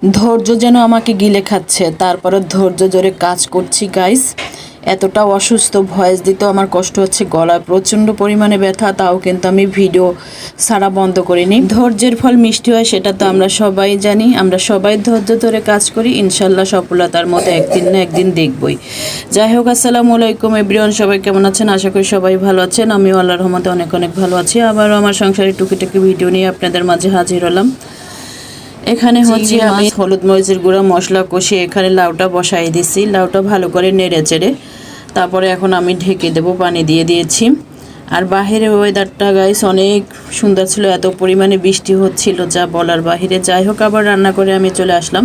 ধৈর্য যেন আমাকে গিলে খাচ্ছে, তারপরে ধৈর্য ধরে কাজ করছি গাইস। এতটা অসুস্থ, ভয়েস দিতেও আমার কষ্ট হচ্ছে, গলায় প্রচণ্ড পরিমাণে ব্যথা, তাও কিন্তু আমি ভিডিও ছাড়া বন্ধ করিনি। ধৈর্যের ফল মিষ্টি হয়, সেটা তো আমরা সবাই জানি। আমরা সবাই ধৈর্য ধরে কাজ করি, ইনশাল্লাহ সফলতার মধ্যে একদিন না একদিন দেখবই। যাই হোক, আসসালামু আলাইকুম এভরিওয়ান, সবাই কেমন আছেন? আশা করি সবাই ভালো আছেন। আমিও আল্লাহর রহমতে অনেক অনেক ভালো আছি। আবারও আমার সংসারের টুকিটাকি ভিডিও নিয়ে আপনাদের মাঝে হাজির হলাম। এখানে হচ্ছে আমি হলুদ মরিচের গুঁড়া মশলা কষিয়ে এখানে লাউটা বসাই দিছি। লাউটা ভালো করে নেড়ে চেড়ে তারপরে এখন আমি ঢেকে দেবো, পানি দিয়ে দিয়েছি। আর বাহিরের ওয়েদারটা গাইস অনেক সুন্দর ছিল, এত পরিমাণে বৃষ্টি হচ্ছিল যা বলার বাহিরে। যাই হোক, আবার রান্না করে আমি চলে আসলাম।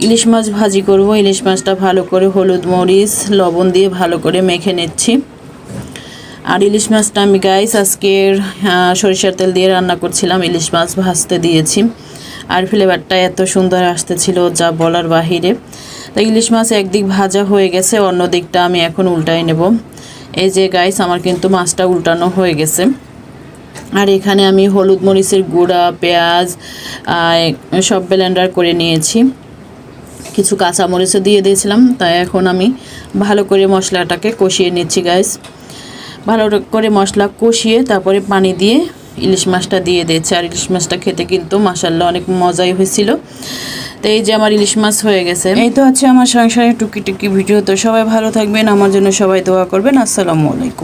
ইলিশ মাছ ভাজি করব। ইলিশ মাছটা ভালো করে হলুদ মরিচ লবণ দিয়ে ভালো করে মেখে নিচ্ছি। আর ইলিশ মাছটা আমি গাইস আজকের সরিষার তেল দিয়ে রান্না করছিলাম, ইলিশ মাছ ভাজতে দিয়েছি। আর ফ্লেভারটা এত সুন্দর আসতেছিল যা বলার বাহিরে। তাই ইলিশ মাছ একদিক ভাজা হয়ে গেছে, অন্য দিকটা আমি এখন উল্টাই নেব। এই যে গাইস আমার কিন্তু মাছটা উল্টানো হয়ে গেছে। আর এখানে আমি হলুদ মরিচের গুঁড়া, পেঁয়াজ সব ব্লেন্ডার করে নিয়েছি। কিছু কাঁচামরিচও দিয়ে দিয়েছিলাম। তাই এখন আমি ভালো করে মশলাটাকে কষিয়ে নিচ্ছি গাইস। ভালো করে মশলা কষিয়ে তারপরে পানি দিয়ে ইলিশ মাছটা দিয়ে দিয়েছি। আর ইলিশ মাছটা খেতে কিন্তু মাশাআল্লাহ অনেক মজাই হয়েছিল। তো এই যে আমার ইলিশ মাছ হয়ে গেছে। এই তো হচ্ছে আমার সংসারের টুকি ভিডিও। তো সবাই ভালো থাকবেন, আমার জন্য সবাই দোয়া করবেন। আসসালামু আলাইকুম।